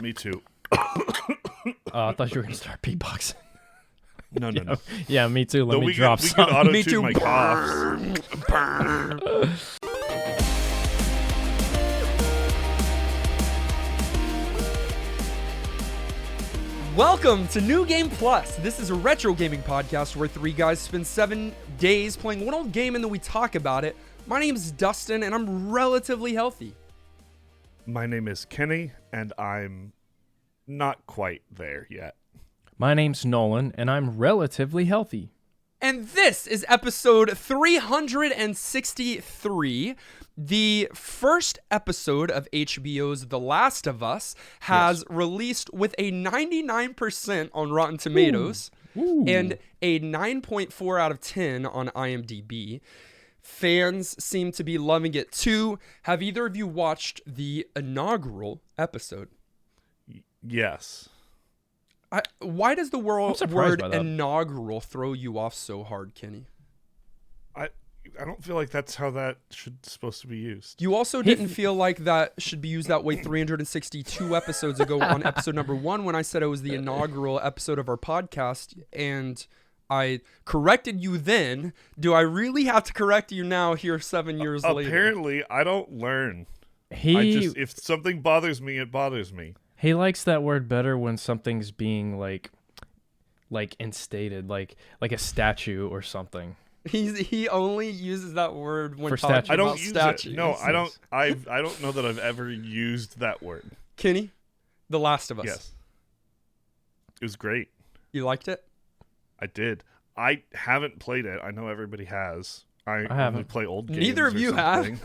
Me too. I thought you were going to start beatboxing. No. Yeah, me too. Let me drop we some. could auto-tune Me too. my coughs. Welcome to New Game Plus. This is a retro gaming podcast where three guys spend 7 days playing one old game and then we talk about it. My name is Dustin and I'm relatively healthy. My name is Kenny, and I'm not quite there yet. My name's Nolan, and I'm relatively healthy. And this is episode 363. The first episode of HBO's The Last of Us has released with a 99% on Rotten Tomatoes and a 9.4 out of 10 on IMDb. Fans seem to be loving it too. Have either of you watched the inaugural episode? Yes. Why does the word by that. inaugural throw you off so hard, Kenny? I don't feel like that's how that should supposed to be used. You also didn't feel like that should be used that way 362 episodes ago on episode number 1 when I said it was the inaugural episode of our podcast, and I corrected you then. Do I really have to correct you now here 7 years later? Apparently, I don't learn. If something bothers me, it bothers me. He likes that word better when something's being like instated, like a statue or something. He only uses that word when For talking statue. I don't about use statues. it. No, I don't. I don't know that I've ever used that word. Kenny, The Last of Us. Yes. It was great. You liked it? I did. I haven't played it. I know everybody has. I only haven't. play old games. Neither of or you something.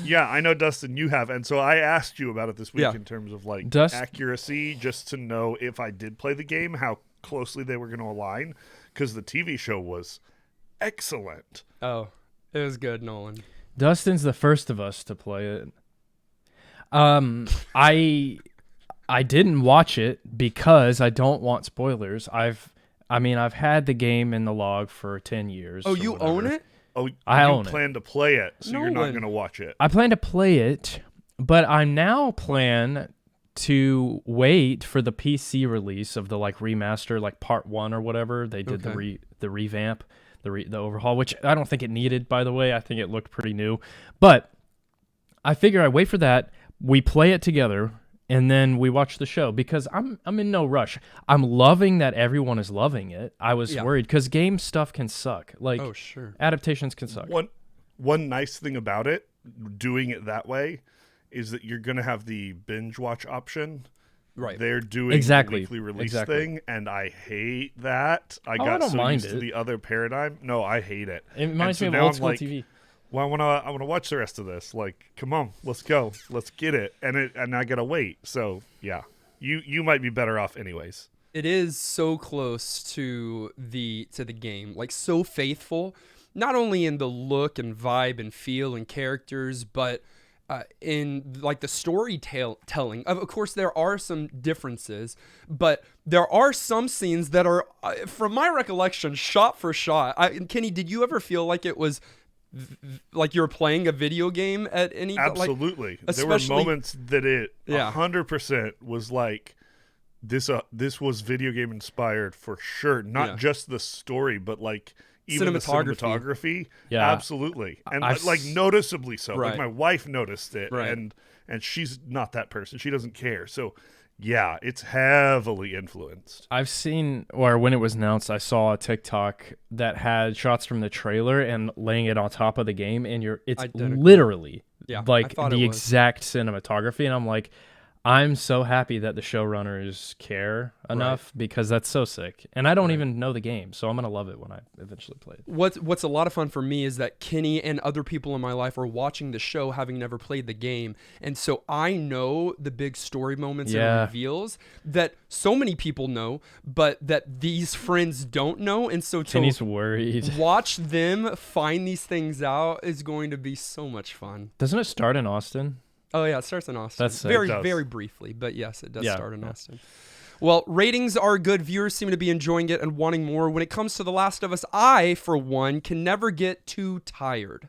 Yeah, I know, Dustin, you have. And so I asked you about it this week in terms of like accuracy, just to know if I did play the game, how closely they were going to align, because the TV show was excellent. Oh, it was good, Nolan. Dustin's the first of us to play it. I didn't watch it because I don't want spoilers. I've had the game in the log for 10 years. Oh, you own it? Oh, I you own plan to play it, so you're not Nolan. going to watch it. I plan to play it, but I now plan to wait for the PC release of the remaster, part 1 or whatever. They did the revamp, the overhaul, which I don't think it needed, by the way. I think it looked pretty new. But I figure I wait for that, we play it together, and then we watch the show, because I'm in no rush. I'm loving that everyone is loving it. I was worried because game stuff can suck. Oh, sure. Adaptations can suck. One nice thing about it, doing it that way, is that you're going to have the binge watch option. Right. They're doing the weekly release thing, and I hate that. I got so used to the other paradigm. No, I hate it. It reminds me of old school TV. Well, I want to watch the rest of this. Come on, let's go, let's get it, and I gotta wait. So yeah, you might be better off anyways. It is so close to the game, so faithful, not only in the look and vibe and feel and characters, but in the storytelling. Of course, there are some differences, but there are some scenes that are, from my recollection, shot for shot. Kenny, did you ever feel like it was like you're playing a video game at any? Absolutely, there were moments that it 100% was like this was video game inspired for sure. Not just the story, but even the cinematography. Yeah, absolutely, and noticeably so. Right. My wife noticed it, right. and she's not that person. She doesn't care. So yeah, it's heavily influenced. I've seen, or when it was announced, I saw a TikTok that had shots from the trailer and laying it on top of the game, and it's identical. literally the exact cinematography, and I'm like, I'm so happy that the showrunners care enough, because that's so sick. And I don't even know the game, so I'm going to love it when I eventually play it. What's a lot of fun for me is that Kenny and other people in my life are watching the show having never played the game. And so I know the big story moments and reveals that so many people know, but that these friends don't know. And so Kenny's worried. Watch them find these things out is going to be so much fun. Doesn't it start in Austin? Oh, yeah, it starts in Austin. That's very briefly, but yes, it does start in Austin. Well, ratings are good. Viewers seem to be enjoying it and wanting more. When it comes to The Last of Us, I, for one, can never get too tired.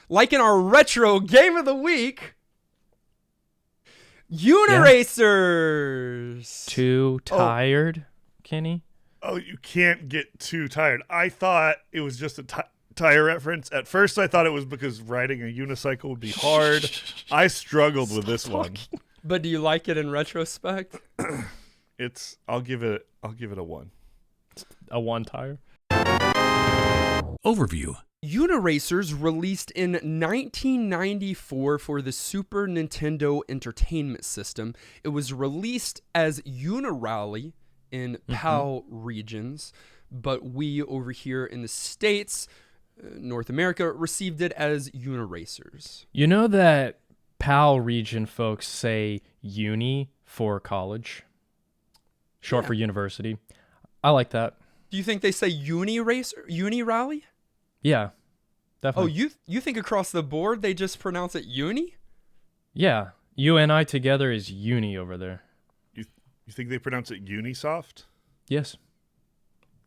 Like in our retro game of the week, Uniracers. Too tired, Kenny? Oh, you can't get too tired. I thought it was just a tire reference. At first, I thought it was because riding a unicycle would be hard. I struggled with this one. But do you like it in retrospect? I'll give it a 1. A 1 tire. Overview. Uniracers released in 1994 for the Super Nintendo Entertainment System. It was released as Unirally in PAL regions, but we over here in the States, North America, received it as Uniracers. You know that PAL region folks say uni for college, short for university. I like that. Do you think they say Unirally? Yeah, definitely. Oh, you think across the board they just pronounce it uni? Yeah, UNI together is uni over there. You think they pronounce it Unisoft? Yes.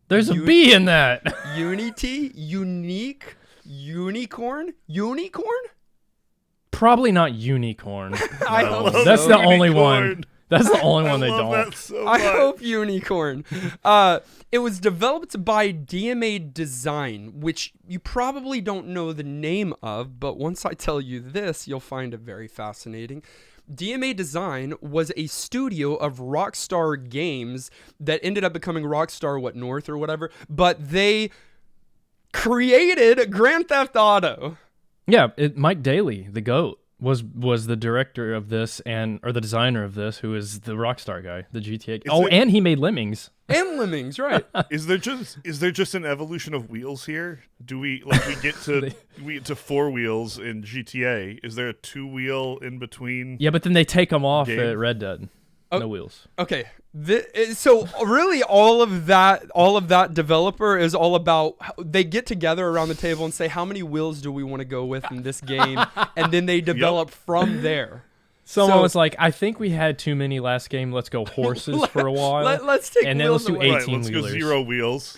There's a B in that. Unity? Unique? Unicorn? Unicorn? Probably not unicorn. I hope That's so. the only one. That's the only one they love don't. That so I much. hope unicorn. It was developed by DMA Design, which you probably don't know the name of, but once I tell you this, you'll find it very fascinating. DMA Design was a studio of Rockstar Games that ended up becoming Rockstar North or whatever, but they created Grand Theft Auto. Yeah, Mike Daly, the GOAT, was the director of this or the designer of this, who is the Rockstar guy, the GTA. And he made Lemmings. And Lemmings, right? Is there just an evolution of wheels here? Do we get to 4 wheels in GTA? Is there a 2-wheel in between? Yeah, but then they take them off game? at Red Dead. No wheels. Okay. So really all of that developer is all about, they get together around the table and say, how many wheels do we want to go with in this game? And then they develop from there. Someone was like, I think we had too many last game. Let's go horses for a while. Let's take and then wheels let's do away. 18 Let's go wheelers. 0 wheels.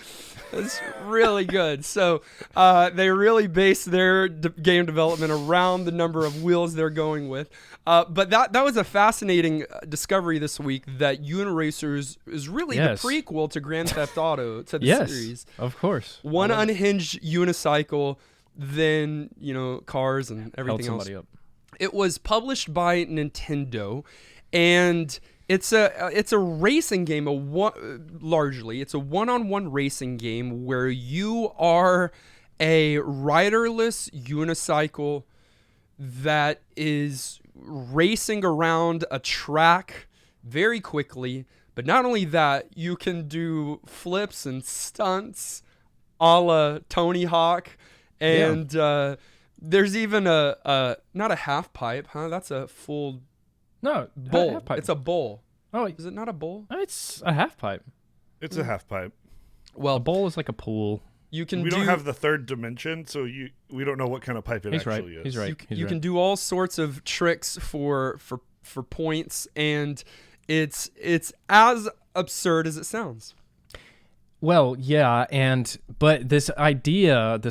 It's really good. So they really base their game development around the number of wheels they're going with. But that was a fascinating discovery this week, that Uniracers is really the prequel to Grand Theft Auto, to the series. Of course. One unhinged unicycle, then, cars and everything else. Up. It was published by Nintendo, and it's a racing game. Largely, it's a one-on-one racing game where you are a riderless unicycle that is racing around a track very quickly. But not only that, you can do flips and stunts a la Tony Hawk, and there's even a not a half pipe, huh? That's a full bowl. Half pipe. It's a bowl. Oh, Is it not a bowl? it's a half pipe. It's a half pipe. Well, a bowl is like a pool. You can. We don't have the third dimension, so we don't know what kind of pipe it actually is. He's right. You can do all sorts of tricks for points, and it's as absurd as it sounds. Well, yeah, but this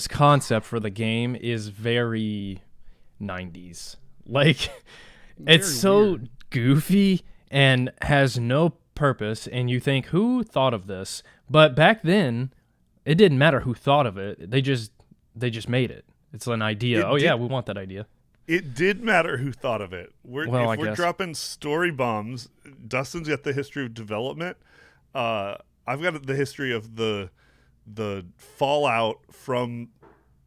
concept for the game is very 90s. Like, it's so weird. goofy and has no purpose, and you think, who thought of this? But back then, it didn't matter who thought of it. They just made it. It's an idea. We want that idea. It did matter who thought of it. If we're dropping story bombs, Dustin's got the history of development. I've got the history of the fallout from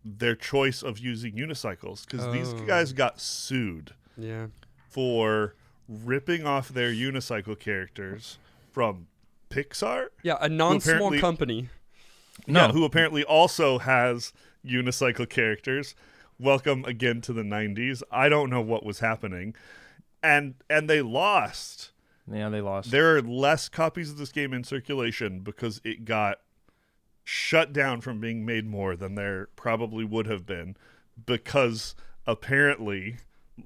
their choice of using unicycles, because these guys got sued for ripping off their unicycle characters from Pixar. Yeah, a non-small company. Who apparently also has unicycle characters. Welcome again to the 90s. I don't know what was happening. And they lost. Yeah, they lost. There are less copies of this game in circulation because it got shut down from being made more than there probably would have been, because apparently,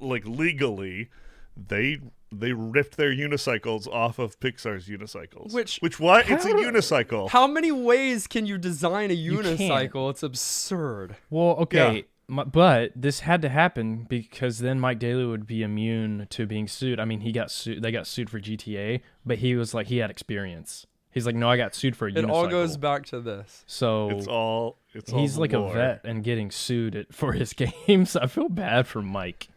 legally, they ripped their unicycles off of Pixar's unicycles. Which what? It's a unicycle. How many ways can you design a unicycle? It's absurd. Well, okay. But this had to happen because then Mike Daly would be immune to being sued. I mean, he got sued. They got sued for GTA, but he was like, he had experience. He's like, no, I got sued for a unicycle. It all goes back to this. So he's like lore. a vet and getting sued for his games. I feel bad for Mike.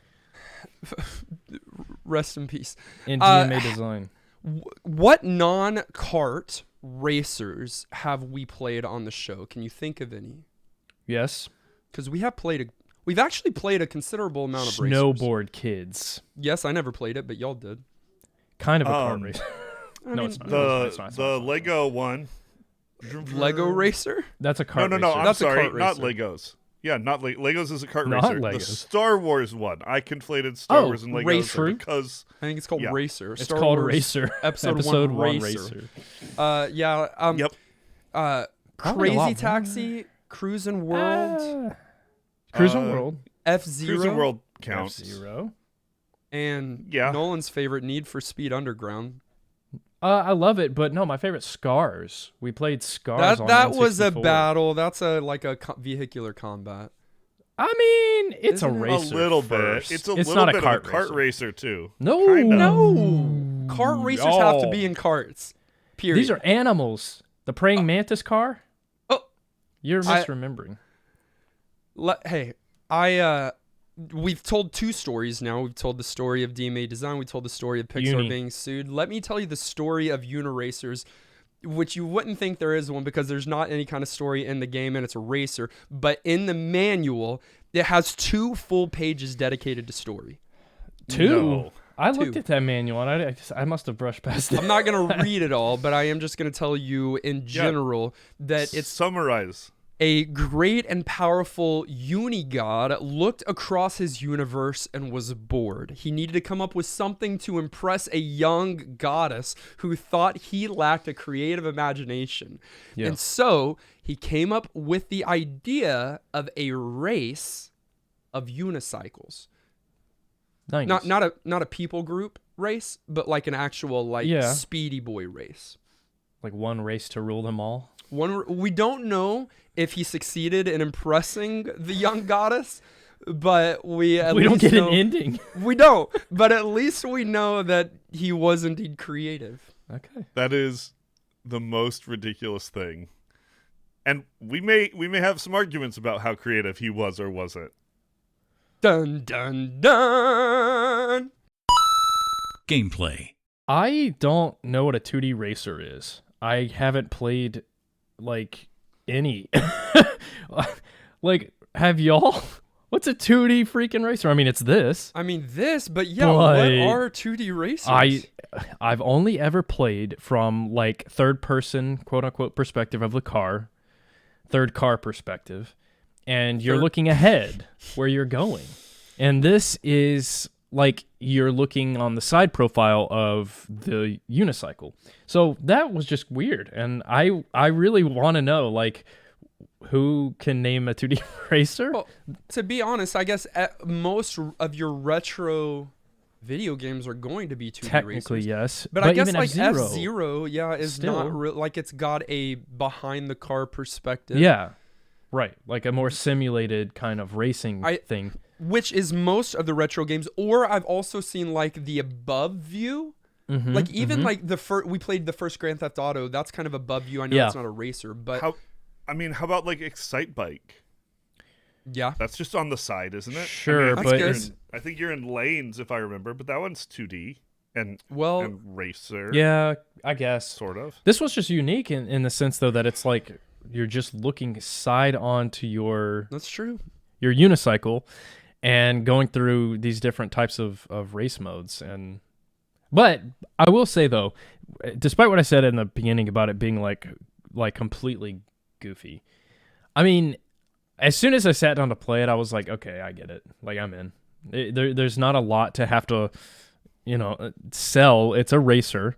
Rest in peace. In DMA design. What non-kart racers have we played on the show? Can you think of any? Yes. Because we've actually played a considerable amount of racers. Snowboard kids. Yes, I never played it, but y'all did. Kind of a kart racer. No, it's not. The Lego one. Lego racer? That's a kart racer. No. I'm That's sorry. a kart Not racer. Legos. Yeah, not Legos is a kart Not racer. Legos. The Star Wars one. I conflated Star Wars and Legos Racer? because I think it's called Racer. It's Star called Wars Racer. Episode 1 1 Racer. Yep. Probably a lot Crazy Taxi, Cruisin' World, Cruisin' World. F-Zero, Cruising World counts. F-Zero. and Yeah. Nolan's favorite, Need for Speed Underground. I love it, but no, my favorite, Scars. We played Scars on That was a N64. battle. That's like a vehicular combat. I mean, it's Isn't a it? racer. A little first. bit. It's a It's little not bit a of kart a kart racer too. No, Kinda. No, kart racers have to be in carts. Period. These are animals. The praying mantis car. Oh. You're misremembering. Hey, we've told two stories now. We've told the story of DMA Design. We told the story of Pixar being sued. Let me tell you the story of Uniracers, which you wouldn't think there is one because there's not any kind of story in the game and it's a racer. But in the manual, it has 2 full pages dedicated to story. 2? No. I looked at that manual and I must have brushed past it. I'm not going to read it all, but I am just going to tell you in general that it's summarize. a great and powerful unigod looked across his universe and was bored. He needed to come up with something to impress a young goddess who thought he lacked a creative imagination. Yeah. And so he came up with the idea of a race of unicycles. Nice. Not a people group race, but like an actual speedy boy race. Like one race to rule them all. We don't know if he succeeded in impressing the young goddess, but we don't get an ending. We don't, but at least we know that he was indeed creative. Okay. That is the most ridiculous thing. And we may have some arguments about how creative he was or wasn't. Dun dun dun. Gameplay. I don't know what a 2D racer is. I haven't played like any. Like, have y'all? What's a 2D freaking racer? I mean, it's this. But what are 2D racers? I've only ever played from like third person, quote unquote, perspective of the car, third car perspective, and you're looking ahead where you're going. And this is like you're looking on the side profile of the unicycle. So that was just weird. And I really want to know, like, who can name a 2D racer? Well, to be honest, I guess most of your retro video games are going to be 2D Technically, racers. yes. But I guess even like F-Zero, F-Zero, is still. not like it's got a behind the car perspective. Yeah, right. Like a more simulated kind of racing thing. Which is most of the retro games. Or I've also seen like the above view. Mm-hmm, like even like we played the first Grand Theft Auto. That's kind of above view. I know it's not a racer, but how about like Excite Bike? Yeah, that's just on the side, isn't it? Sure, but I think you're in lanes if I remember, but that one's 2D and racer. Yeah, I guess sort of. This was just unique in the sense though that it's like you're just looking side onto your your unicycle and going through these different types of race modes. But I will say though, despite what I said in the beginning about it being like completely goofy, I mean, as soon as I sat down to play it, I was like, okay, I get it. Like, I'm in. There's not a lot to have to, sell. It's a racer,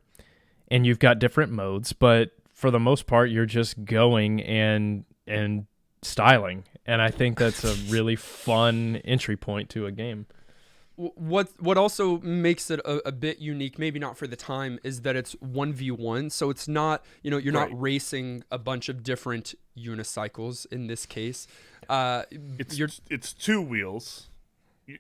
and you've got different modes, but for the most part, you're just going and styling. And I think that's a really fun entry point to a game. What also makes it a bit unique, maybe not for the time, is that it's 1v1. So it's not, you're not racing a bunch of different unicycles in this case. It's two wheels.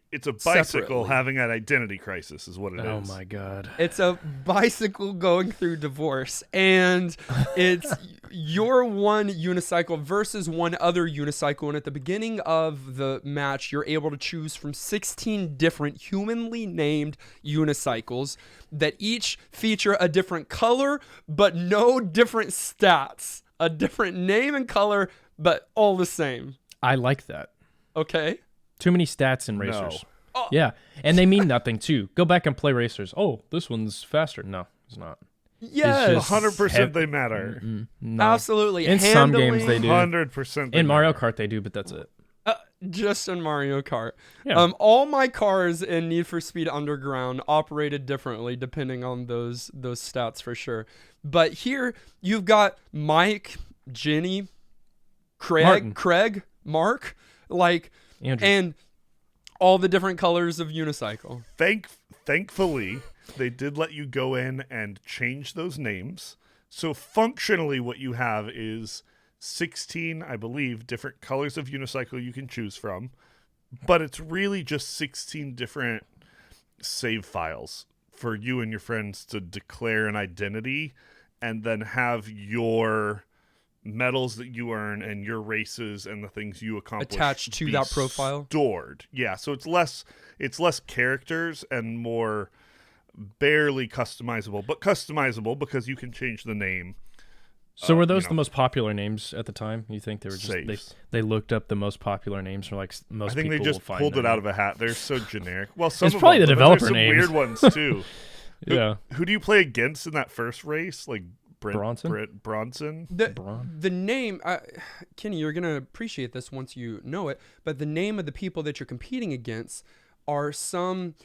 It's a bicycle Separately. having an identity crisis is what it is. Oh my god. It's a bicycle going through divorce, and it's your one unicycle versus one other unicycle. And at the beginning of the match, you're able to choose from 16 different humanly named unicycles that each feature a different color, but no different stats. A different name and color, but all the same. I like that. Okay. Too many stats in racers. Oh. Yeah, and they mean nothing too. Go back and play racers. Oh, this one's faster. No, it's not. Yes. 100% they matter. No. Absolutely. In some games they do. 100% In Mario Kart they do, but that's it. Just in Mario Kart. Yeah. All my cars in Need for Speed Underground operated differently depending on those stats for sure. But here you've got Mike, Jenny, Craig, Mark, like, Andrew. and all the different colors of unicycle. Thankfully, they did let you go in and change those names. So functionally what you have is 16, I believe, different colors of unicycle you can choose from. But it's really just 16 different save files for you and your friends to declare an identity and then have your medals that you earn and your races and the things you accomplish Attached to be that profile? stored. Yeah, so it's less characters and more barely customizable, but customizable because you can change the name. So were those the most popular names at the time? You think they were just Saves. they looked up the most popular names for like most I think people they just will find pulled them. it out of a hat. They're so generic. Well, some It's of probably them, the but there's developer some names. weird ones too. Yeah. Who do you play against in that first race? Like Bronson? Bronson? The name, Kenny, you're going to appreciate this once you know it, but the name of the people that you're competing against are some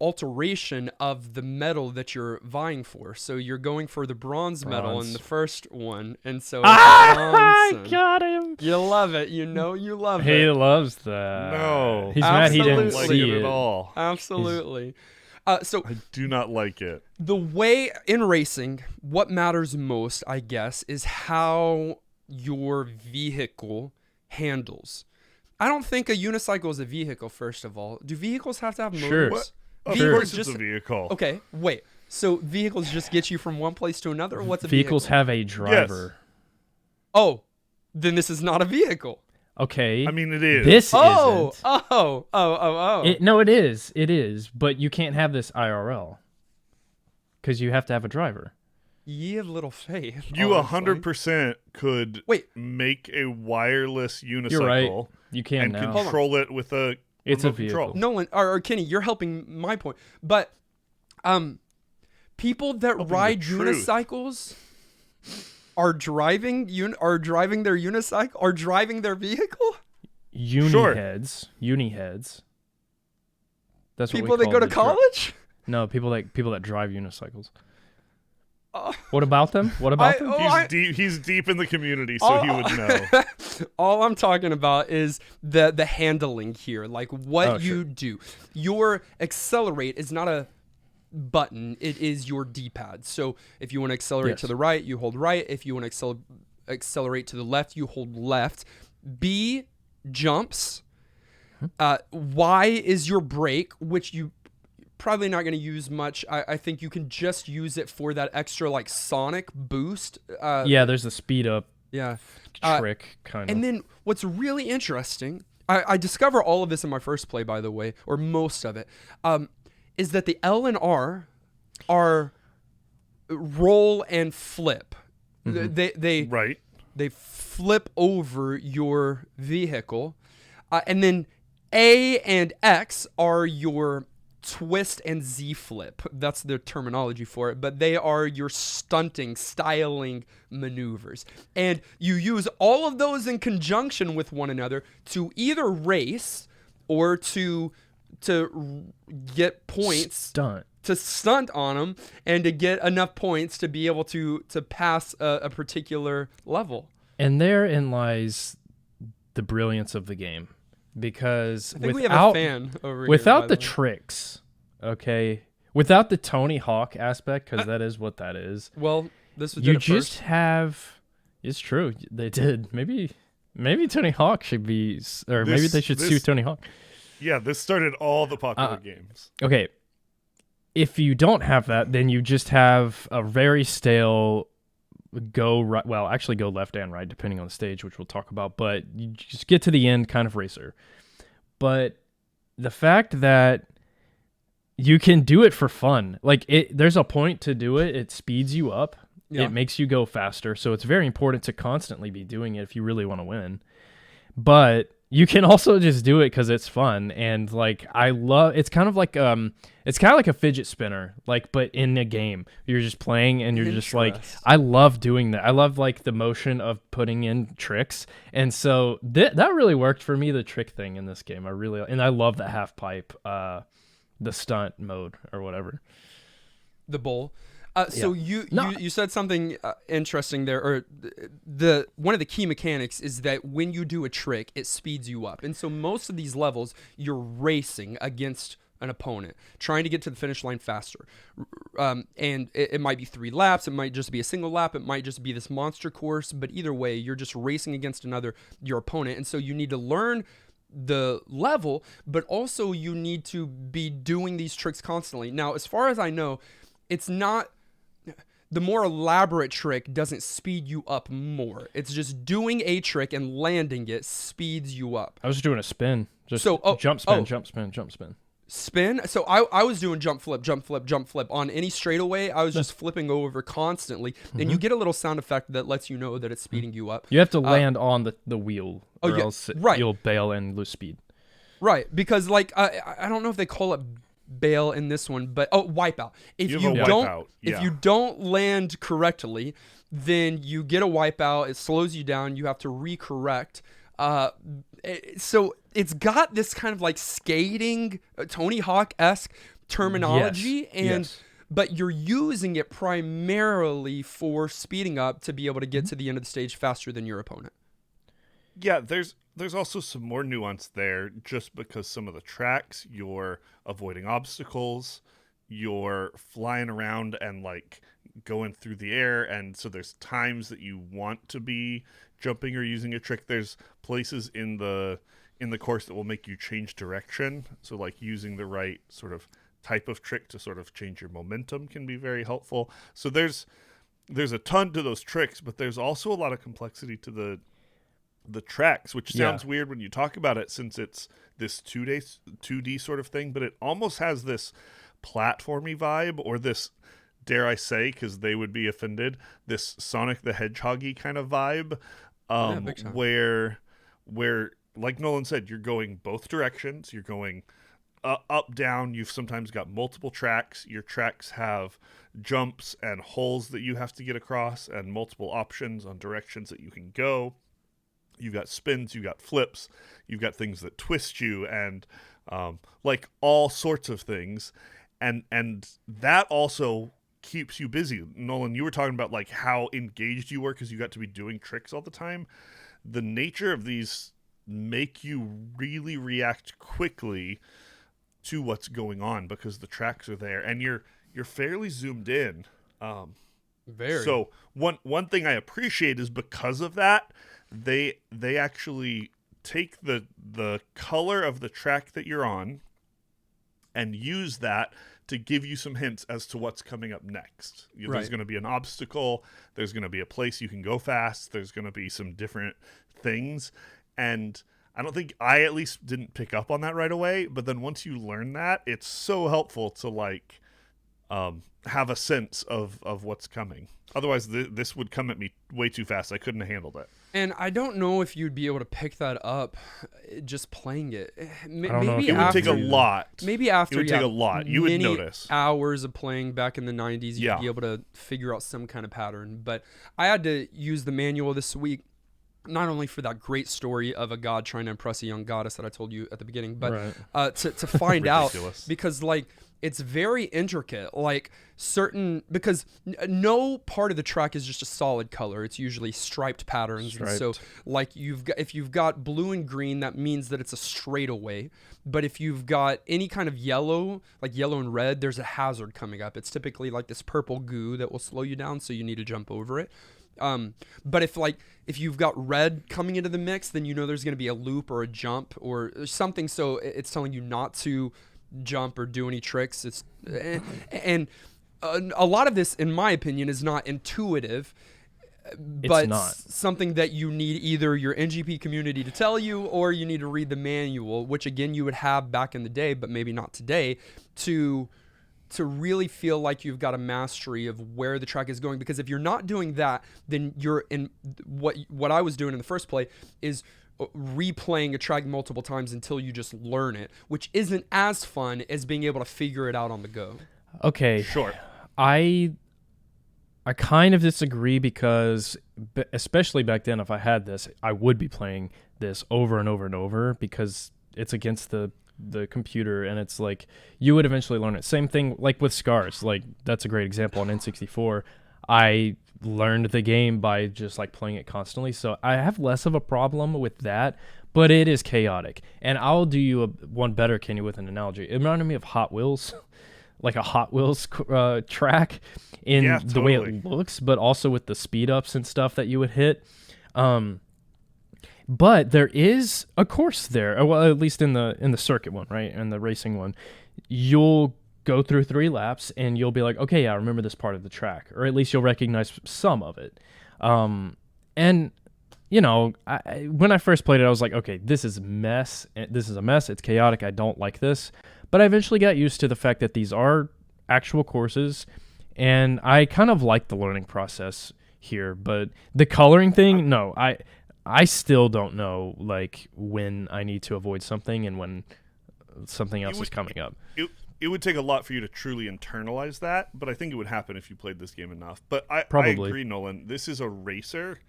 alteration of the medal that you're vying for. So you're going for the bronze medal in the first one, and so it's I Bronson. got him. You love it. You know you love He it. loves that. No. He's mad he didn't Absolutely. Like see it it. at all. Absolutely. So I do not like it. the way in racing, what matters most, I guess, is how your vehicle handles. I don't think a unicycle is a vehicle, first of all. Do vehicles have to have Sure. motors? Of Sure. course it's a vehicle. Okay, wait. So vehicles just get you from one place to another? Or what's a Vehicles vehicle? have a driver. Oh, then this is not a vehicle. Okay. I mean, it is. This isn't. Oh. No, it is. It is. But you can't have this IRL because you have to have a driver. Ye of little faith. You honestly. 100% could make a wireless unicycle You're right. You can and now. control it with a It's a remote control. vehicle. Nolan or Kenny, you're helping my point. But people that ride truth. unicycles are driving their unicycle, are driving their vehicle? Sure. Uni heads. That's what People we that call go to the college? No, people that drive unicycles. What about them? What about them? He's deep in the community, so he would know. All I'm talking about is the handling here, like what you do. Your accelerate is not a button, it is your D-pad. So if you want to accelerate to the right, you hold right. If you want to accelerate to the left, you hold left. B jumps. Y is your brake, which you probably not going to use much. I think you can just use it for that extra like sonic boost. There's a speed up trick kind of. And then what's really interesting, I discover all of this in my first play, by the way, or most of it, is that the L and R are roll and flip. Right. They flip over your vehicle, and then A and X are your twist and Z flip. That's the terminology for it, but they are your styling maneuvers. And you use all of those in conjunction with one another to either race or to get points. To stunt on them and to get enough points to be able to pass a particular level. And therein lies the brilliance of the game. Because I think we have a fan over here. Without the tricks, okay, without the Tony Hawk aspect, because that is what that is. Well, this was you just have. It's true, they did. Maybe Maybe Tony Hawk should be, or maybe they should sue Tony Hawk. Yeah, this started all the popular games. Okay. If you don't have that, then you just have a very stale go right. Well, actually go left and right, depending on the stage, which we'll talk about. But you just get to the end kind of racer. But the fact that you can do it for fun, like there's a point to do it. It speeds you up. Yeah. It makes you go faster. So it's very important to constantly be doing it if you really want to win. But you can also just do it because it's fun. And like, it's kind of like a fidget spinner, like, but in a game. You're just playing and you're just like, I love doing that. I love like the motion of putting in tricks. And so that really worked for me, the trick thing in this game. And I love the half pipe, the stunt mode or whatever. The bowl. So you said something interesting there, or one of the key mechanics is that when you do a trick, it speeds you up. And so most of these levels, you're racing against an opponent, trying to get to the finish line faster. And it might be 3 laps, it might just be a single lap, it might just be this monster course, but either way, you're just racing against your opponent. And so you need to learn the level, but also you need to be doing these tricks constantly. Now, as far as I know, it's not... The more elaborate trick doesn't speed you up more. It's just doing a trick and landing it speeds you up. I was doing a spin. Just jump, spin. Spin? So I was doing jump, flip. On any straightaway, I was just flipping over constantly. And you get a little sound effect that lets you know that it's speeding you up. You have to land on the wheel or else you'll bail and lose speed. Right, because like I don't know if they call it bail in this one, but wipeout. If you don't land correctly, then you get a wipeout. It slows you down. You have to recorrect. So it's got this kind of like skating, Tony Hawk-esque terminology, but you're using it primarily for speeding up to be able to get to the end of the stage faster than your opponent. Yeah, there's also some more nuance there, just because some of the tracks, you're avoiding obstacles, you're flying around and like going through the air, and so there's times that you want to be jumping or using a trick. There's places in the course that will make you change direction, so like using the right sort of type of trick to sort of change your momentum can be very helpful. So there's a ton to those tricks, but there's also a lot of complexity to the tracks, which sounds weird when you talk about it, since it's this 2D sort of thing, but it almost has this platformy vibe, or this, dare I say, because they would be offended, this Sonic the Hedgehog-y kind of vibe, where like Nolan said, you're going both directions. You're going up, down. You've sometimes got multiple tracks. Your tracks have jumps and holes that you have to get across, and multiple options on directions that you can go. You've got spins, you've got flips, you've got things that twist you, and like all sorts of things. And that also keeps you busy. Nolan, you were talking about like how engaged you were because you got to be doing tricks all the time. The nature of these make you really react quickly to what's going on because the tracks are there, and you're fairly zoomed in. Very. So one thing I appreciate is because of that, they actually take the color of the track that you're on and use that to give you some hints as to what's coming up next. There's going to be an obstacle, there's going to be a place you can go fast, there's going to be some different things, and I don't think I at least didn't pick up on that right away, but then once you learn that, it's so helpful to like have a sense of what's coming. Otherwise, this would come at me way too fast. I couldn't have handled it. And I don't know if you'd be able to pick that up just playing it. Maybe it would take a lot. Maybe after it would take a lot. You would notice hours of playing back in the 90s. You'd be able to figure out some kind of pattern. But I had to use the manual this week, not only for that great story of a god trying to impress a young goddess that I told you at the beginning, but to find out, because like it's very intricate, like because no part of the track is just a solid color. It's usually striped patterns. And so like if you've got blue and green, that means that it's a straightaway. But if you've got any kind of yellow, like yellow and red, there's a hazard coming up. It's typically like this purple goo that will slow you down, so you need to jump over it. But if you've got red coming into the mix, then you know there's going to be a loop or a jump or something. So it's telling you not to jump or do any tricks. And a lot of this, in my opinion, is not intuitive. But it's not something that you need either your NGP community to tell you, or you need to read the manual, which again you would have back in the day, but maybe not today, to really feel like you've got a mastery of where the track is going. Because if you're not doing that, then you're in what I was doing in the first play is replaying a track multiple times until you just learn it, which isn't as fun as being able to figure it out on the go. Okay, sure. I kind of disagree because, especially back then, if I had this, I would be playing this over and over and over because it's against the computer, and it's like you would eventually learn it. Same thing like with Scars. Like that's a great example on N64. I learned the game by just like playing it constantly, so I have less of a problem with that. But it is chaotic, and I'll do you one better, Kenny, with an analogy. It reminded me of Hot Wheels. Like a Hot Wheels track in the way it looks, but also with the speed ups and stuff that you would hit. But there is a course there, well, at least in the circuit one, right? And the racing one, you'll go through 3 laps and you'll be like, okay, yeah, I remember this part of the track, or at least you'll recognize some of it. And you know, when I first played it, I was like, okay, this is a mess. It's chaotic. I don't like this. But I eventually got used to the fact that these are actual courses, and I kind of like the learning process here. But the coloring thing, no, I still don't know like when I need to avoid something and when something else is coming up. It would take a lot for you to truly internalize that, but I think it would happen if you played this game enough. But I agree, Nolan. This is a racer.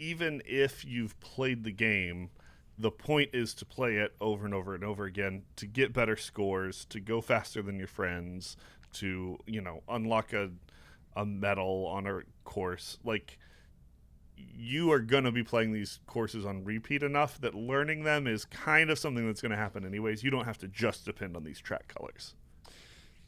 Even if you've played the game, the point is to play it over and over and over again to get better scores, to go faster than your friends, to, you know, unlock a medal on a course. Like, you are going to be playing these courses on repeat enough that learning them is kind of something that's going to happen anyways. You don't have to just depend on these track colors.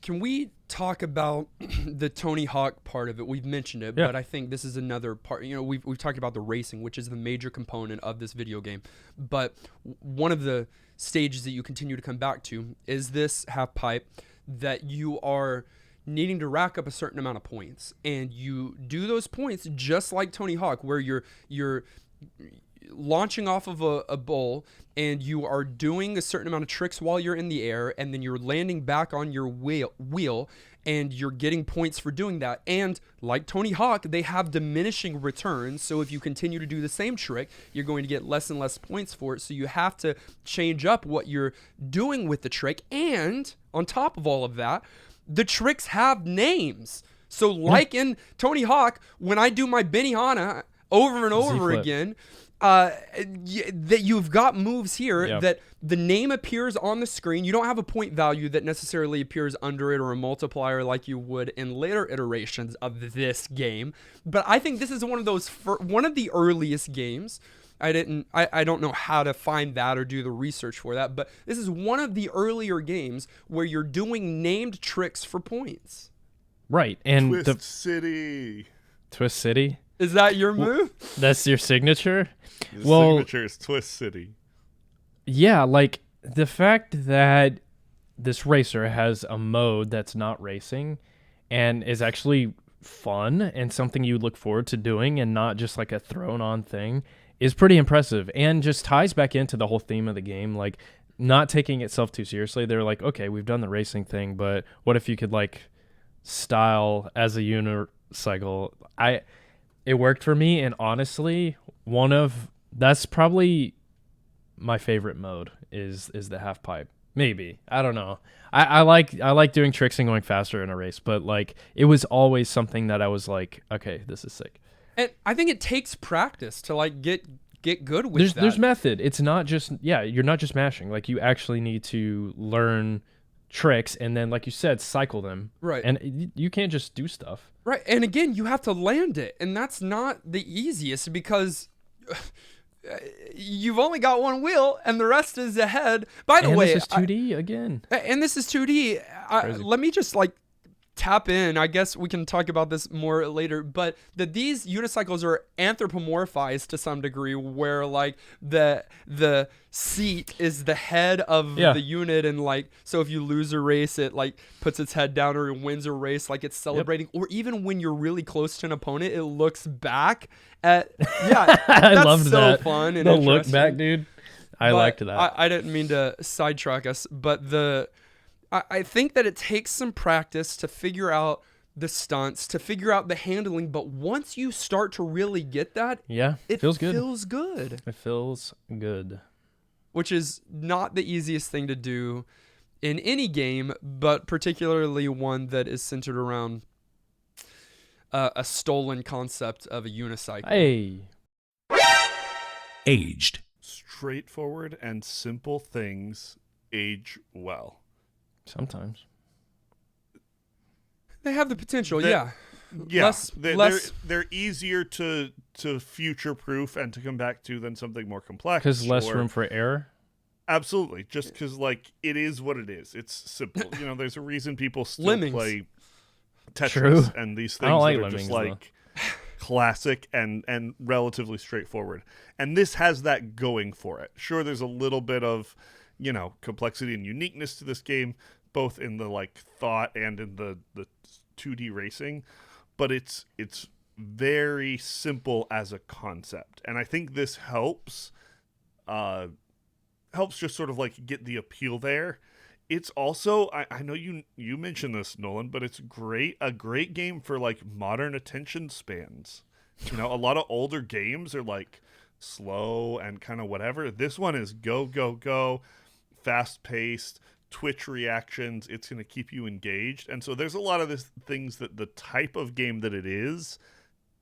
Can we talk about the Tony Hawk part of it? We've mentioned it, but I think this is another part. You know, we've talked about the racing, which is the major component of this video game. But one of the stages that you continue to come back to is this half pipe that you are needing to rack up a certain amount of points. And you do those points just like Tony Hawk, where you're launching off of a bowl, and you are doing a certain amount of tricks while you're in the air, and then you're landing back on your wheel, and you're getting points for doing that. And like Tony Hawk, they have diminishing returns, so if you continue to do the same trick, you're going to get less and less points for it. So you have to change up what you're doing with the trick. And on top of all of that, the tricks have names. So like in Tony Hawk, when I do my Benihana over and over again, that you've got moves here that the name appears on the screen. You don't have a point value that necessarily appears under it or a multiplier like you would in later iterations of this game. But I think this is one of the earliest games. I don't know how to find that or do the research for that, but this is one of the earlier games where you're doing named tricks for points. Right. And Twist City. Is that your move? That's your signature? The signature is Twist City. Yeah, like the fact that this racer has a mode that's not racing and is actually fun and something you look forward to doing and not just like a thrown on thing is pretty impressive, and just ties back into the whole theme of the game, like not taking itself too seriously. They're like, okay, we've done the racing thing, but what if you could like style as a unicycle? It worked for me, and honestly, that's probably my favorite mode is the half pipe. Maybe. I don't know. I like doing tricks and going faster in a race, but like it was always something that I was like, okay, this is sick. And I think it takes practice to like get good with that. There's method. It's not just you're not just mashing. Like you actually need to learn tricks and then, like you said, cycle them. Right. And you can't just do stuff. Right. And again, you have to land it, and that's not the easiest because you've only got one wheel and the rest is ahead. By the way, this is 2D again. And this is 2D. Let me just like tap in. I guess we can talk about this more later, but that these unicycles are anthropomorphized to some degree, where like the seat is the head of the unit, and like so if you lose a race, it like puts its head down, or it wins a race, like it's celebrating. Or even when you're really close to an opponent, it looks back at I loved so that. fun and the look back, dude. I liked that. I didn't mean to sidetrack us, but I think that it takes some practice to figure out the stunts, to figure out the handling. But once you start to really get that, it feels good. It feels good. Which is not the easiest thing to do in any game, but particularly one that is centered around a stolen concept of a unicycle. Hey. Aged. Straightforward and simple things age well. Sometimes. They have the potential, Yeah, less. they're easier to future-proof and to come back to than something more complex. Because less room for error? Absolutely. Just because, like, it is what it is. It's simple. There's a reason people still play Tetris and these things that are just, like, classic and relatively straightforward. And this has that going for it. Sure, there's a little bit of complexity and uniqueness to this game, both in the like thought and in the 2D racing, but it's very simple as a concept, and I think this helps just sort of like get the appeal there. It's also I know you mentioned this, Nolan, but it's a great game for like modern attention spans. A lot of older games are like slow and kind of whatever. This one is go go go, fast-paced, Twitch reactions. It's going to keep you engaged. And so there's a lot of these things that the type of game that it is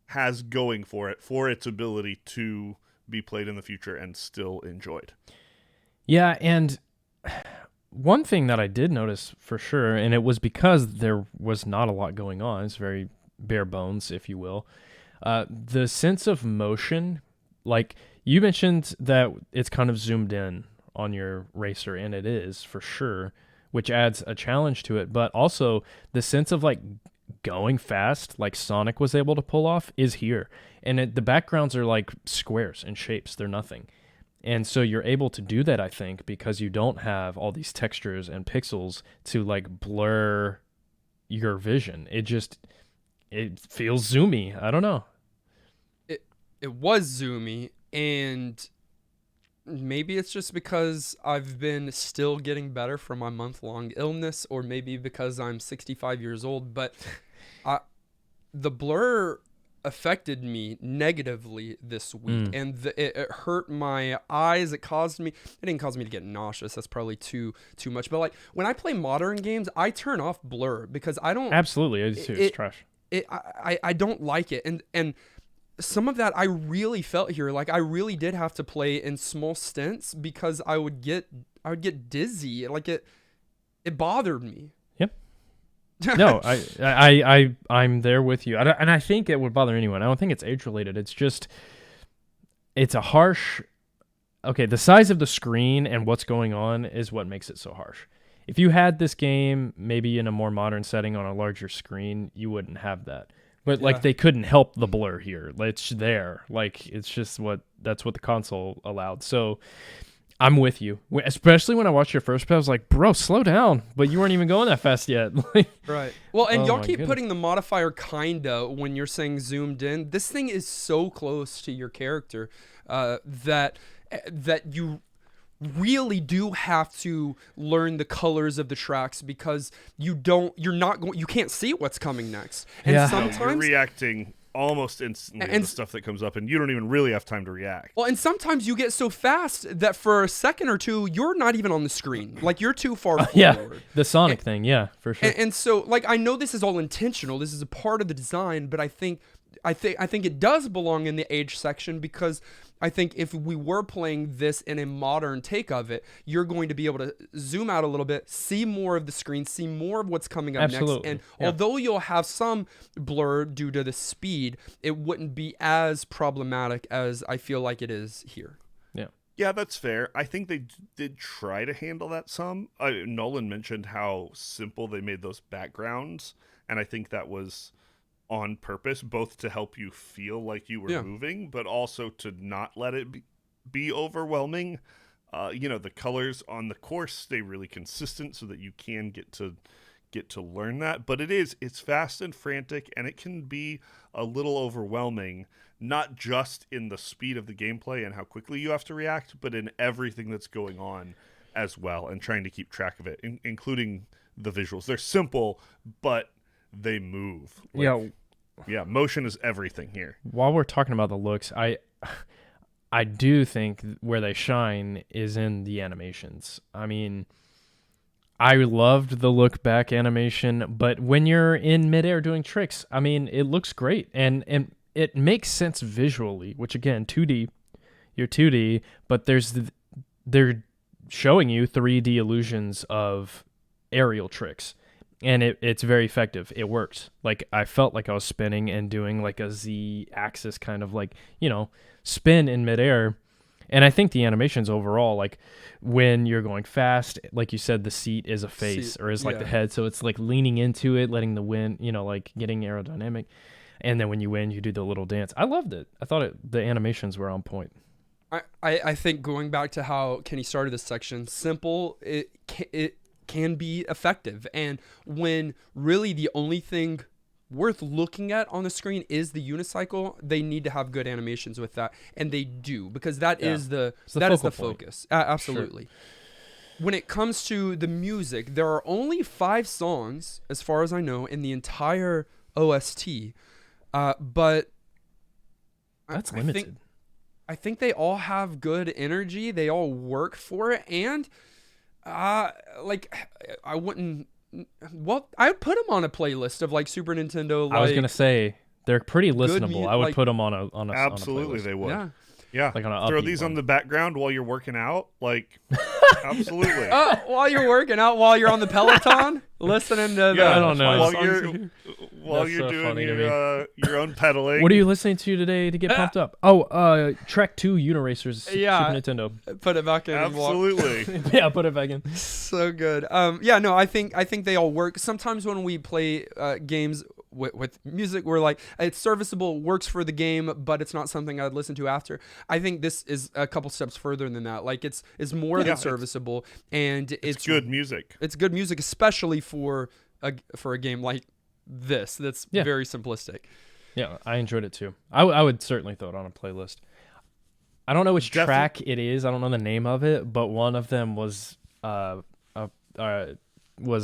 has going for it, for its ability to be played in the future and still enjoyed. Yeah, and one thing that I did notice for sure, and it was because there was not a lot going on, it's very bare bones, if you will, the sense of motion, like you mentioned that it's kind of zoomed in on your racer, and it is for sure, which adds a challenge to it, but also the sense of like going fast like Sonic was able to pull off is here, and the backgrounds are like squares and shapes, they're nothing, and so you're able to do that, I think, because you don't have all these textures and pixels to like blur your vision. It feels zoomy. I don't know. It was zoomy, and maybe it's just because I've been still getting better from my month-long illness, or maybe because I'm 65 years old, but the blur affected me negatively this week, and it hurt my eyes. It didn't cause me to get nauseous. That's probably too much. But like when I play modern games, I turn off blur because I don't. Absolutely, I do too. It's trash. I don't like it, and some of that I really felt here. Like I really did have to play in small stints because I would get dizzy. Like it bothered me. Yep. No, I'm there with you. And I think it would bother anyone. I don't think it's age related. It's just it's a harsh. Okay, the size of the screen and what's going on is what makes it so harsh. If you had this game maybe in a more modern setting on a larger screen, you wouldn't have that. But like they couldn't help the blur here. It's there. Like it's just that's what the console allowed. So I'm with you. Especially when I watched your first play, I was like, bro, slow down. But you weren't even going that fast yet. Right. Well, and y'all keep putting the modifier kinda when you're saying zoomed in. This thing is so close to your character that you really do have to learn the colors of the tracks because you can't see what's coming next. And sometimes you're reacting almost instantly to the stuff that comes up, and you don't even really have time to react. Well, and sometimes you get so fast that for a second or two, you're not even on the screen. Like you're too far forward. Yeah, the Sonic thing, for sure. And so, like, I know this is all intentional. This is a part of the design, but I think it does belong in the age section because I think if we were playing this in a modern take of it, you're going to be able to zoom out a little bit, see more of the screen, see more of what's coming up next. And although you'll have some blur due to the speed, it wouldn't be as problematic as I feel like it is here. Yeah, that's fair. I think they did try to handle that some. Nolan mentioned how simple they made those backgrounds, and I think that was on purpose, both to help you feel like you were moving, but also to not let it be overwhelming. The colors on the course stay really consistent so that you can get to learn that. But it's fast and frantic, and it can be a little overwhelming, not just in the speed of the gameplay and how quickly you have to react, but in everything that's going on as well, and trying to keep track of it, including the visuals. They're simple, but they move. Yeah, motion is everything here. While we're talking about the looks, I do think where they shine is in the animations. I mean, I loved the look back animation, but when you're in midair doing tricks, I mean, it looks great, and it makes sense visually, which again, 2D, you're 2D, but they're showing you 3D illusions of aerial tricks. And it's very effective. It works. Like, I felt like I was spinning and doing like a Z axis kind of like, spin in midair. And I think the animations overall, like when you're going fast, like you said, the seat is a face or is like the head. So it's like leaning into it, letting the wind, like getting aerodynamic. And then when you win, you do the little dance. I loved it. I thought the animations were on point. I think going back to how Kenny started this section, simple, it can be effective. And when really the only thing worth looking at on the screen is the unicycle, they need to have good animations with that, and they do, because that is the focus. Absolutely. Sure. When it comes to the music, there are only 5 songs, as far as I know, in the entire OST, but that's limited. I think they all have good energy. They all work for it, and I wouldn't. Well, I would put them on a playlist of like Super Nintendo. Like, I was gonna say they're pretty listenable. I would put them on a absolutely on a they would. Yeah. Like on a throw these on the background while you're working out. Like, absolutely. While you're working out, while you're on the Peloton, listening to I don't know. While you're doing your own pedaling. What are you listening to today to get pumped up? Oh, Trek 2 Uniracers, Super Nintendo. Put it back in. Absolutely. Yeah, put it back in. So good. I think they all work. Sometimes when we play games with music, we're like, it's serviceable, works for the game, but it's not something I'd listen to after. I think this is a couple steps further than that. Like, it's more than serviceable, and it's good music. It's good music, especially for a game like this that's very simplistic. Yeah, I enjoyed it too. I would certainly throw it on a playlist. I don't know which track it is. I don't know the name of it, but one of them was a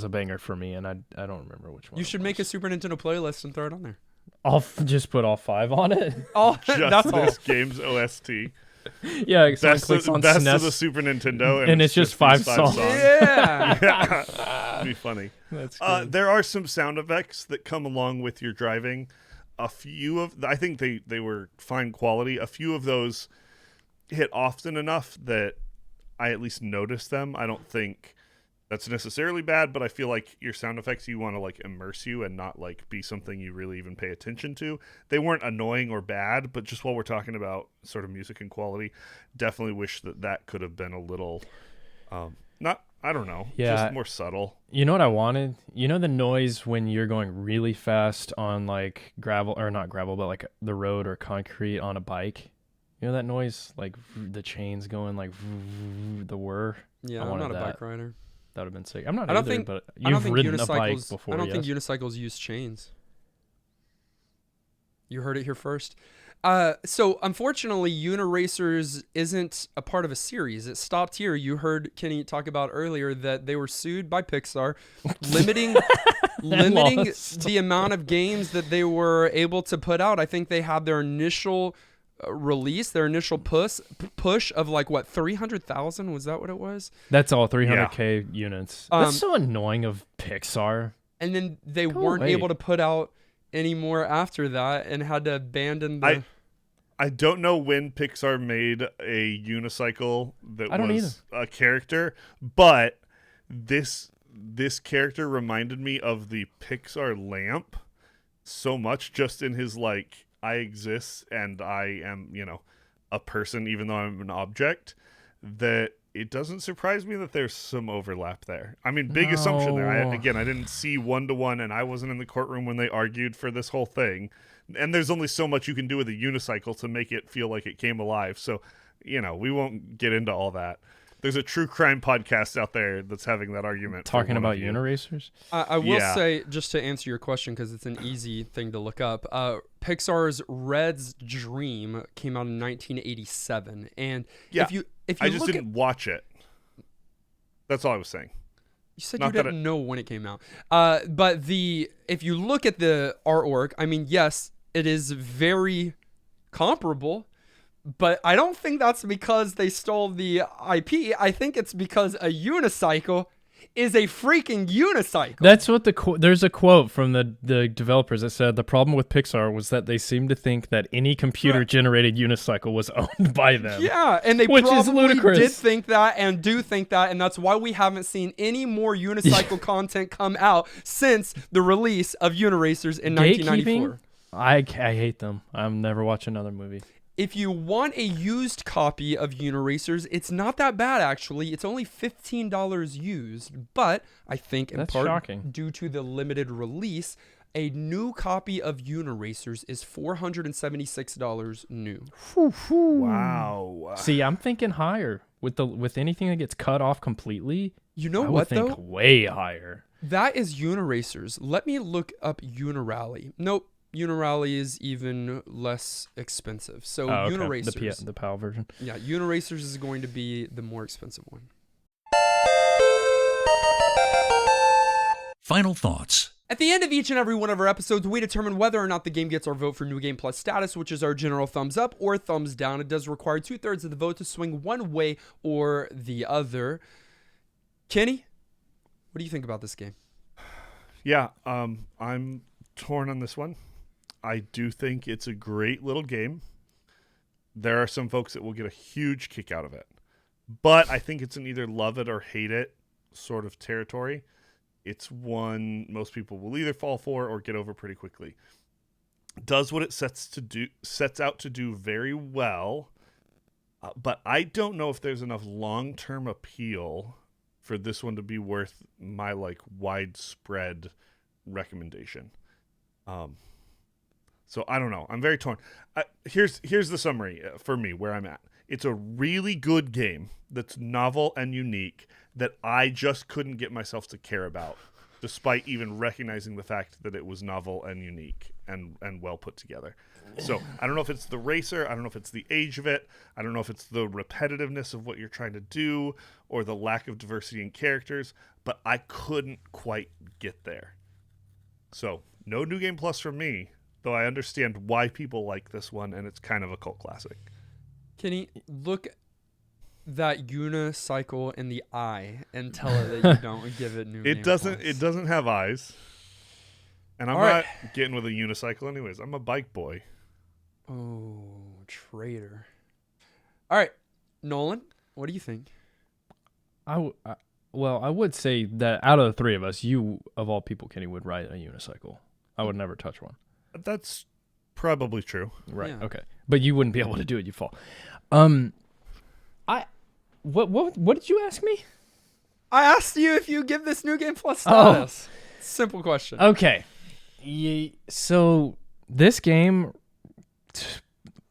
banger for me, and I don't remember which one. You should make a Super Nintendo playlist and throw it on there. I'll just put all 5 on it. That's this game's OST. Yeah, best of SNES, the Super Nintendo, and it's just 5 songs. Yeah. It'd be funny. That's good. There are some sound effects that come along with your driving. A few of, I think they were fine quality. A few of those hit often enough that I at least noticed them. I don't think that's necessarily bad, but I feel like your sound effects, you want to like immerse you and not like be something you really even pay attention to. They weren't annoying or bad, but just while we're talking about sort of music and quality, definitely wish that could have been a little, just more subtle. You know what I wanted? You know the noise when you're going really fast on like gravel, or not gravel, but like the road or concrete on a bike? You know that noise? Like the chains going like the whir? Yeah, I'm not a bike rider. That would have been sick. I'm not either, but you've ridden a bike before. I don't think unicycles use chains. You heard it here first. So unfortunately, Uniracers isn't a part of a series. It stopped here. You heard Kenny talk about earlier that they were sued by Pixar, limiting the amount of games that they were able to put out. I think they had their initial release, their initial push of like what, 300,000? Was that what it was? That's all, 300K units. That's so annoying of Pixar. And then they weren't able to put out any more after that and had to abandon the... I don't know when Pixar made a unicycle that was a character, but this character reminded me of the Pixar lamp so much, just in his like, I exist and I am, a person even though I'm an object, that it doesn't surprise me that there's some overlap there. I mean, big assumption there. I didn't see 1-to-1, and I wasn't in the courtroom when they argued for this whole thing. And there's only so much you can do with a unicycle to make it feel like it came alive. So, we won't get into all that. There's a true crime podcast out there that's having that argument. Talking about Uniracers? I will say, just to answer your question, because it's an easy thing to look up, Pixar's Red's Dream came out in 1987. And if you I just didn't watch it. That's all I was saying. You said you didn't know when it came out. But if you look at the artwork, I mean, yes, it is very comparable. But I don't think that's because they stole the IP. I think it's because a unicycle is a freaking unicycle. That's what there's a quote from the developers that said the problem with Pixar was that they seemed to think that any computer-generated unicycle was owned by them. Yeah, and they probably did think that and do think that, and that's why we haven't seen any more unicycle content come out since the release of Uniracers in 1994. I hate them. I'll never watch another movie. If you want a used copy of Uniracers, it's not that bad, actually. It's only $15 used, but I think in part due to the limited release, a new copy of Uniracers is $476 new. Wow. See, I'm thinking higher. With anything that gets cut off completely, you know I what, would think way higher. That is Uniracers. Let me look up Unirally. Nope. Unirally is even less expensive. So Uniracers, the PAL version. Yeah, Uniracers is going to be the more expensive one. Final thoughts. At the end of each and every one of our episodes, we determine whether or not the game gets our vote for New Game Plus status, which is our general thumbs up or thumbs down. It does require 2/3 of the vote to swing one way or the other. Kenny, what do you think about this game? Yeah, I'm torn on this one. I do think it's a great little game. There are some folks that will get a huge kick out of it. But I think it's an either love it or hate it sort of territory. It's one most people will either fall for or get over pretty quickly. Does what it sets out to do very well. But I don't know if there's enough long-term appeal for this one to be worth my widespread recommendation. So I don't know. I'm very torn. Here's the summary for me where I'm at. It's a really good game that's novel and unique that I just couldn't get myself to care about, despite even recognizing the fact that it was novel and unique and well put together. So I don't know if it's the racer. I don't know if it's the age of it. I don't know if it's the repetitiveness of what you're trying to do or the lack of diversity in characters, but I couldn't quite get there. So no New Game Plus from me, though I understand why people like this one, and it's kind of a cult classic. Kenny, look that unicycle in the eye and tell it that you don't give it New Game Plus. It doesn't have eyes. And I'm not getting with a unicycle anyways. I'm a bike boy. Oh, traitor. All right, Nolan, what do you think? I would say that out of the three of us, you, of all people, Kenny, would ride a unicycle. I would never touch one. That's probably true. Right. Yeah. Okay. But you wouldn't be able to do it. You'd fall. What did you ask me? I asked you if you give this New Game Plus status. Simple question. Okay. So this game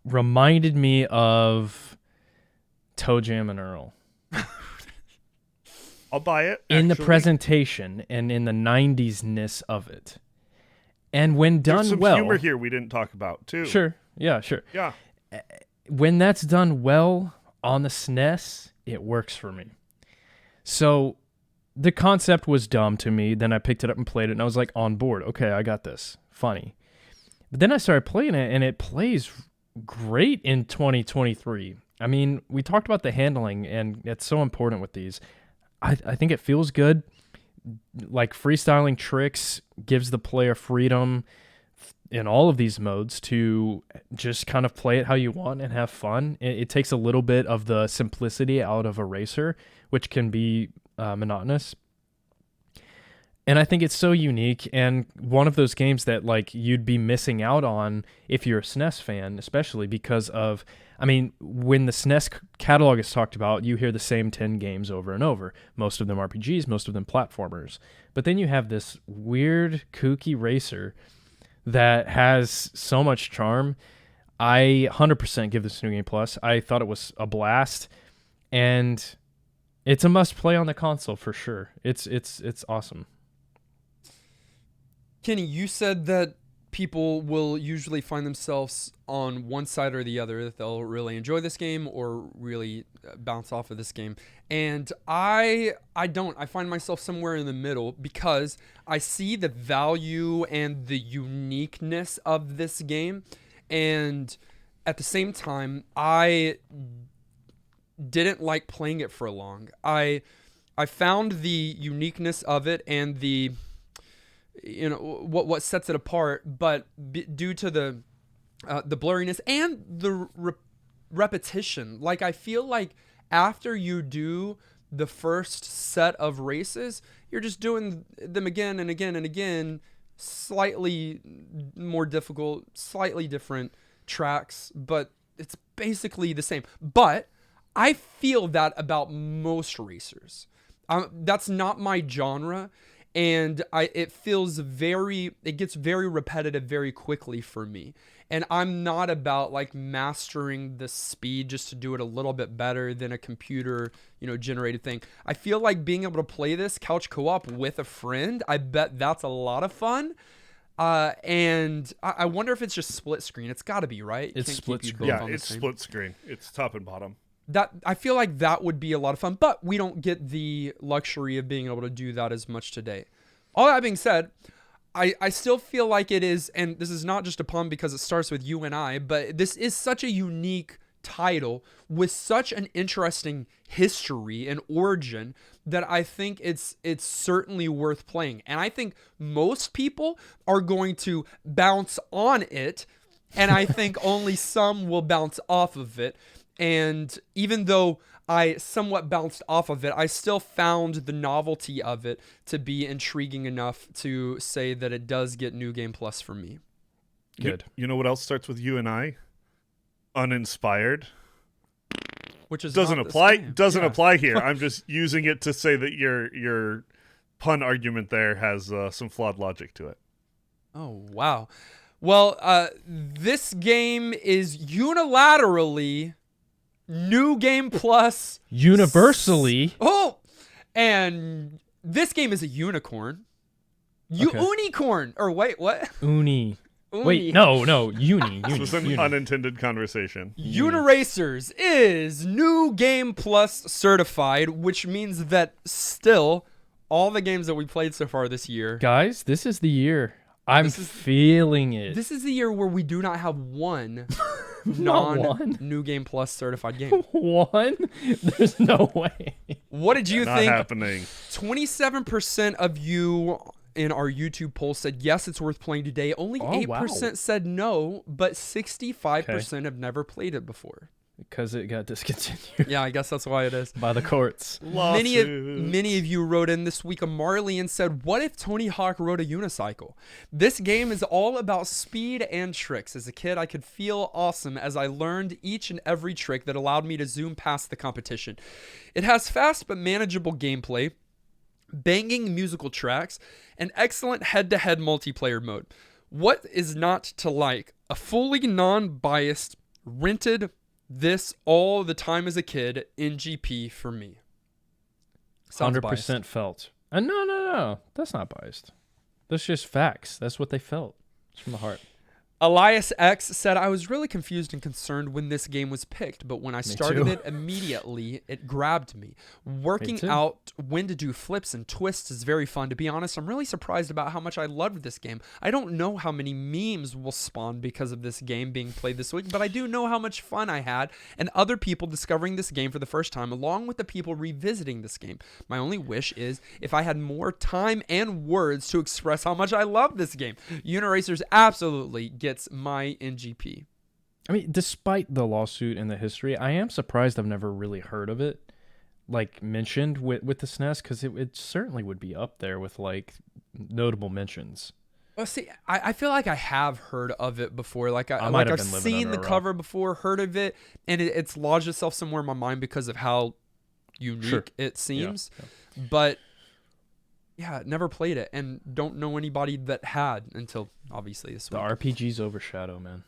reminded me of Toe Jam and Earl. I'll buy it. In the presentation and in the 90s-ness of it. And when done There's some well... humor here we didn't talk about, too. Sure. Yeah, sure. Yeah. When that's done well on the SNES, it works for me. So the concept was dumb to me. Then I picked it up and played it, and I was like, on board. Okay, I got this. Funny. But then I started playing it, and it plays great in 2023. I mean, we talked about the handling, and it's so important with these. I think it feels good. Like freestyling tricks gives the player freedom in all of these modes to just kind of play it how you want and have fun. It takes a little bit of the simplicity out of a racer, which can be monotonous. And I think it's so unique, and one of those games that like you'd be missing out on if you're a SNES fan, especially because of, I mean, when the SNES catalog is talked about, you hear the same 10 games over and over. Most of them RPGs, most of them platformers. But then you have this weird, kooky racer that has so much charm. I 100% give this New Game Plus. I thought it was a blast, and it's a must-play on the console for sure. It's awesome. Kenny, you said that people will usually find themselves on one side or the other, that they'll really enjoy this game or really bounce off of this game. And I don't. I find myself somewhere in the middle because I see the value and the uniqueness of this game. And at the same time, I didn't like playing it for long. I found the uniqueness of it and the what sets it apart, but due to the blurriness and the repetition, like I feel like after you do the first set of races, you're just doing them again and again and again, slightly more difficult, slightly different tracks, but it's basically the same. But I feel that about most racers. That's not my genre. And it gets very repetitive very quickly for me. And I'm not about like mastering the speed just to do it a little bit better than a computer, generated thing. I feel like being able to play this couch co-op with a friend, I bet that's a lot of fun. And I wonder if it's just split screen. It's got to be, right? It's split screen. Yeah, it's split screen. It's top and bottom. That I feel like that would be a lot of fun, but we don't get the luxury of being able to do that as much today. All that being said, I still feel like it is, and this is not just a pun because it starts with you and I, but this is such a unique title with such an interesting history and origin that I think it's certainly worth playing. And I think most people are going to bounce on it, and I think only some will bounce off of it. And even though I somewhat bounced off of it, I still found the novelty of it to be intriguing enough to say that it does get New Game Plus for me. Good. You know what else starts with U and I? Uninspired. Which is doesn't apply here. I'm just using it to say that your pun argument there has some flawed logic to it. Oh, wow. Well, this game is unilaterally New Game Plus. Universally. And this game is a unicorn. Okay. Unicorn. Or wait, what? Uni. Wait, no, uni. This was an unintended conversation. Uniracers is New Game Plus certified, which means that still all the games that we played so far this year. Guys, this is the year. I'm feeling it. This is the year where we do not have one non-New Game Plus certified game. One? There's no way. What did you think? Not happening. 27% of you in our YouTube poll said yes, it's worth playing today. Only 8% said no, but 65% have never played it before. Because it got discontinued. Yeah, I guess that's why it is. By the courts. Many of you wrote in this week a Marley and said, what if Tony Hawk rode a unicycle? This game is all about speed and tricks. As a kid, I could feel awesome as I learned each and every trick that allowed me to zoom past the competition. It has fast but manageable gameplay, banging musical tracks, and excellent head-to-head multiplayer mode. What is not to like? A fully non-biased, rented this all the time as a kid in GP for me. Sounds 100% biased. felt. No. That's not biased. That's just facts. That's what they felt. It's from the heart. Elias X said, I was really confused and concerned when this game was picked, but when I started it immediately, it grabbed me. Working out when to do flips and twists is very fun. To be honest, I'm really surprised about how much I loved this game. I don't know how many memes will spawn because of this game being played this week, but I do know how much fun I had and other people discovering this game for the first time, along with the people revisiting this game. My only wish is if I had more time and words to express how much I love this game. Uniracers absolutely gets my NGP. I mean, despite the lawsuit and the history, I am surprised I've never really heard of it. like mentioned with the SNES, because it certainly would be up there with like notable mentions. Well, see, I feel like I have heard of it before. Like I've seen the cover before, heard of it, and it's lodged itself somewhere in my mind because of how unique it seems. Yeah. But yeah, never played it, and don't know anybody that had until obviously this week. The RPGs overshadow, man.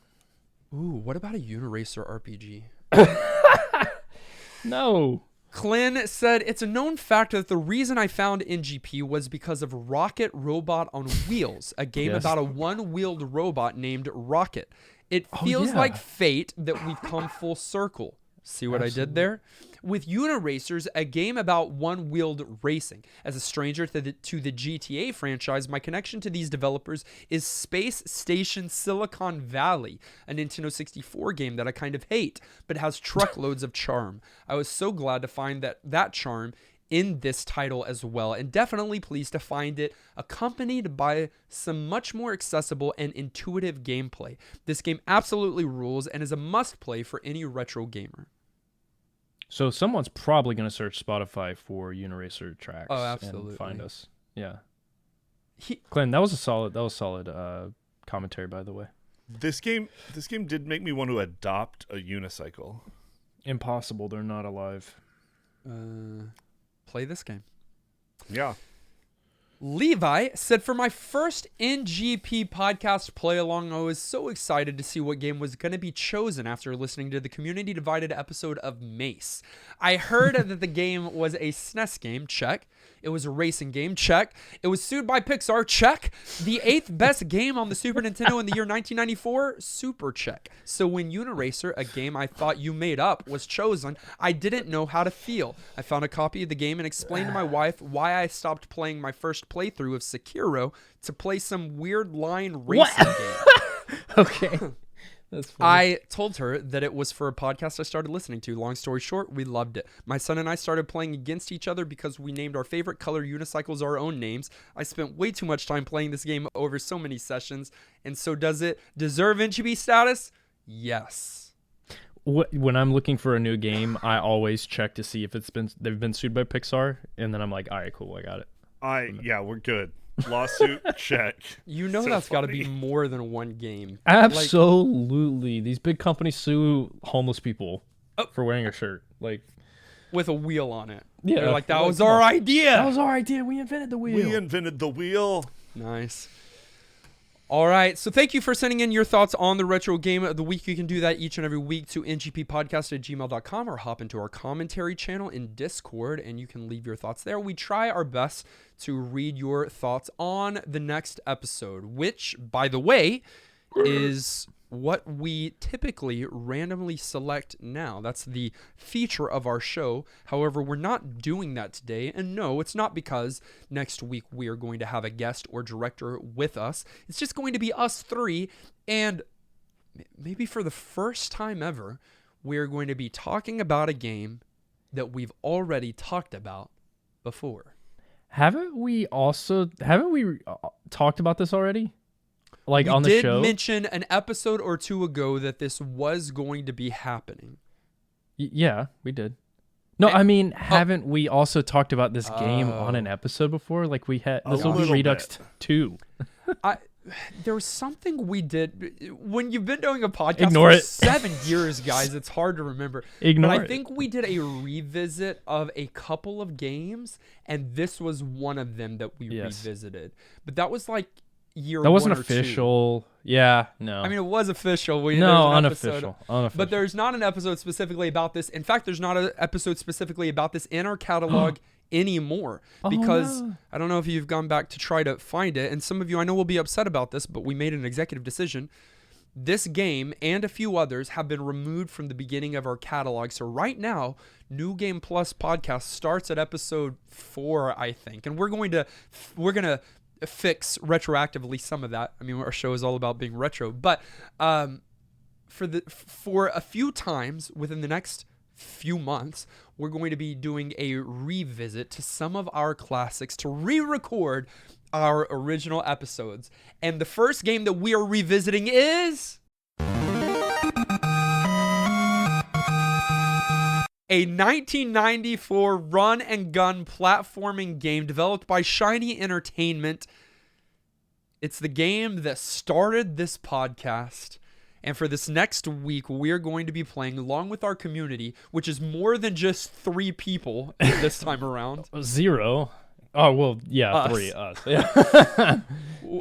Ooh, what about a Uniracer RPG? No. Clint said, it's a known fact that the reason I found NGP was because of Rocket Robot on Wheels, a game about a one-wheeled robot named Rocket. It feels like fate that we've come full circle. See what I did there? With Uniracers, a game about one-wheeled racing. As a stranger to the GTA franchise, my connection to these developers is Space Station Silicon Valley, a Nintendo 64 game that I kind of hate, but has truckloads of charm. I was so glad to find that charm in this title as well, and definitely pleased to find it accompanied by some much more accessible and intuitive gameplay. This game absolutely rules and is a must-play for any retro gamer. So someone's probably going to search Spotify for Uniracer tracks and find us. Yeah. Clint, that was solid commentary, by the way. This game did make me want to adopt a unicycle. Impossible. They're not alive. Play this game. Yeah. Levi said, for my first NGP podcast play along, I was so excited to see what game was going to be chosen after listening to the community divided episode of Mace. I heard that the game was a SNES game, check. It was a racing game, check. It was sued by Pixar, check. The 8th best game on the Super Nintendo in the year 1994, super check. So when Uniracer, a game I thought you made up, was chosen, I didn't know how to feel. I found a copy of the game and explained to my wife why I stopped playing my first playthrough of Sekiro to play some weird line racing game. Okay. That's funny. I told her that it was for a podcast I started listening to. Long story short, we loved it. My son and I started playing against each other because we named our favorite color unicycles our own names. I spent way too much time playing this game over so many sessions. And so does it deserve NGB status? Yes. When I'm looking for a new game, I always check to see if they've been sued by Pixar, and then I'm like, all right, cool, I got it. Yeah, we're good. Lawsuit, check. You know, so that's got to be more than one game. Absolutely. These big companies sue homeless people for wearing a shirt. Like, with a wheel on it. Yeah. They're like, that was our idea. That was our idea. We invented the wheel. Nice. All right. So thank you for sending in your thoughts on the retro game of the week. You can do that each and every week to ngppodcast@gmail.com or hop into our commentary channel in Discord and you can leave your thoughts there. We try our best to read your thoughts on the next episode, which, by the way, is what we typically randomly select now. That's the feature of our show. However, we're not doing that today. And no, it's not because next week we are going to have a guest or director with us. It's just going to be us three. And maybe for the first time ever, we're going to be talking about a game that we've already talked about before. Haven't we talked about this already? Like we on the show? We did mention an episode or two ago that this was going to be happening. Yeah, we did. No, I mean, haven't we also talked about this game on an episode before? Like we had, this will be Redux 2. There was something we did when you've been doing a podcast for 7 years, guys. It's hard to remember. But I think we did a revisit of a couple of games, and this was one of them that we revisited. But that was like year that wasn't one or official. Two. Yeah, no. I mean, it was official. Unofficial. But there's not an episode specifically about this. In fact, there's not an episode specifically about this in our catalog anymore because I don't know if you've gone back to try to find it, and some of you I know will be upset about this, but we made an executive decision. This game and a few others have been removed from the beginning of our catalog. So right now, New Game Plus podcast starts at episode 4, I think, and we're gonna fix retroactively some of that. I mean, our show is all about being retro, but for a few times within the next few months, we're going to be doing a revisit to some of our classics to re-record our original episodes. And the first game that we are revisiting is a 1994 run-and-gun platforming game developed by Shiny Entertainment. It's the game that started this podcast. And for this next week, we're going to be playing along with our community, which is more than just 3 people this time around. 0. Oh, well, yeah, us. 3, us. Yeah.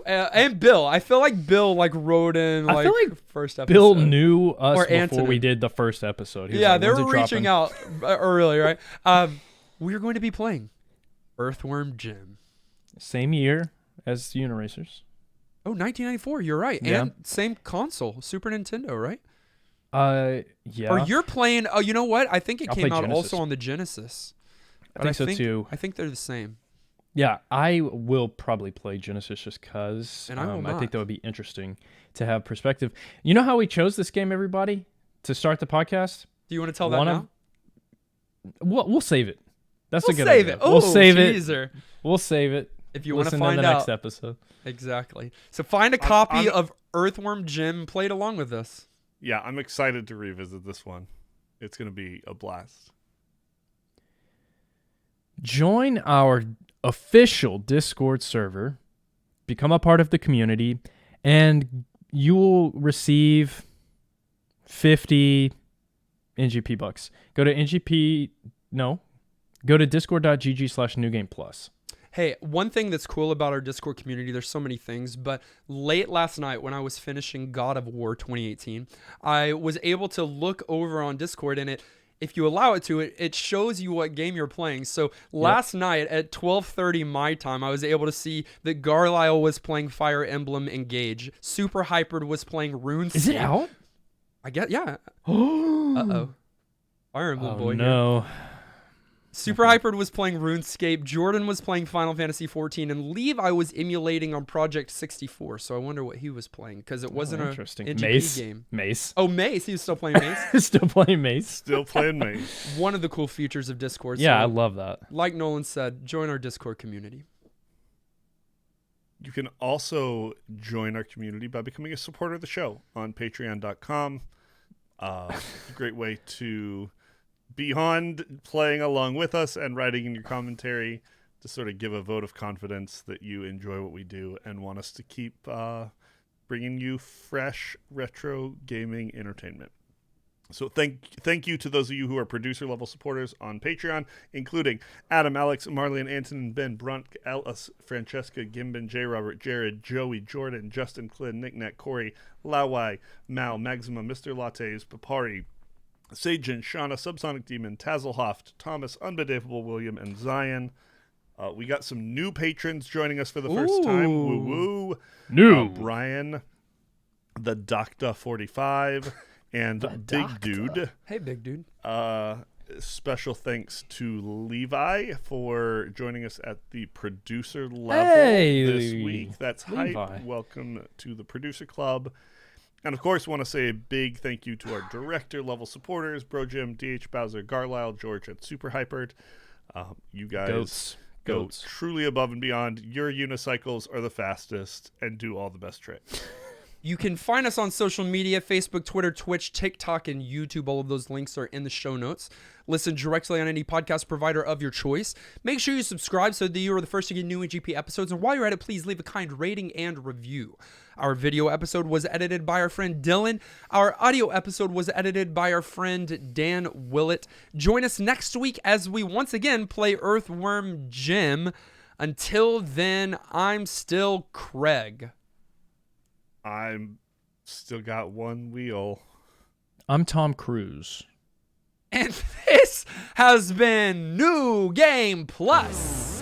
And Bill. I feel like Bill wrote in I feel like first episode. Bill knew us or before Antonin. we did the first episode. Yeah, like, they were reaching out early, right? We're going to be playing Earthworm Jim. Same year as Uniracers. Oh, 1994. You're right. Yeah. And same console, Super Nintendo, right? Yeah. Or you're playing. Oh, you know what? I think it came out Genesis. also on the Genesis. I think so too. I think they're the same. Yeah, I will probably play Genesis just because And I will not. I think that would be interesting to have perspective. You know how we chose this game, everybody, to start the podcast? Do you want to tell that now? We'll save it. That's we'll a good save idea. it. Oh, we'll save teaser. it. We'll save it. If you want to Listen find in the out. next episode. Exactly. So find a copy of Earthworm Jim. Play it along with us. Yeah, I'm excited to revisit this one. It's going to be a blast. Join our official Discord server, become a part of the community, and you will receive 50 NGP bucks. Go to discord.gg/newgameplus. Hey, one thing that's cool about our Discord community, there's so many things, but late last night when I was finishing God of War 2018, I was able to look over on Discord, and if you allow it to, it shows you what game you're playing. So last night at 12:30 my time, I was able to see that Garlisle was playing Fire Emblem Engage. Super Hypered was playing RuneScape. Is it out? I guess, yeah. Uh-oh. Fire Emblem boy no. here. Super Hypered was playing RuneScape, Jordan was playing Final Fantasy XIV, and Levi was emulating on Project 64. So I wonder what he was playing, because it wasn't an NGP game. Mace. Oh, Mace. He was still playing Mace? Still playing Mace. Still playing Mace. One of the cool features of Discord. Yeah, so, I love that. Like Nolan said, join our Discord community. You can also join our community by becoming a supporter of the show on patreon.com. It's a great way to, beyond playing along with us and writing in your commentary, to sort of give a vote of confidence that you enjoy what we do and want us to keep bringing you fresh retro gaming entertainment. So thank you to those of you who are producer level supporters on Patreon, including Adam, Alex, Marlene, Antonin, Ben, Brunt, Ellis, Francesca, Gimbin, J. Robert, Jared, Joey, Jordan, Justin, Clint, Nick, Nack, Corey, Lawai, Mal, Maxima, Mr. Lattes, Papari, Sajin, Shauna, Subsonic Demon, Tazelhoft, Thomas, Unbelievable William, and Zion. We got some new patrons joining us for the first time. Woo woo. New. Brian, the Doctor 45. And Big Dude. Hey, Big Dude. Special thanks to Levi for joining us at the producer level this week. That's Levi. hype. Welcome to the producer club. And of course, want to say a big thank you to our director level supporters, Bro Jim, DH Bowser, Garlisle, George, and Super Hypered. You guys go truly above and beyond. Your unicycles are the fastest and do all the best tricks. You can find us on social media, Facebook, Twitter, Twitch, TikTok, and YouTube. All of those links are in the show notes. Listen directly on any podcast provider of your choice. Make sure you subscribe so that you are the first to get new NGP episodes. And while you're at it, please leave a kind rating and review. Our video episode was edited by our friend Dylan. Our audio episode was edited by our friend Dan Willett. Join us next week as we once again play Earthworm Jim. Until then, I'm still Craig. I'm still got one wheel. I'm Tom Cruise. And this has been New Game Plus.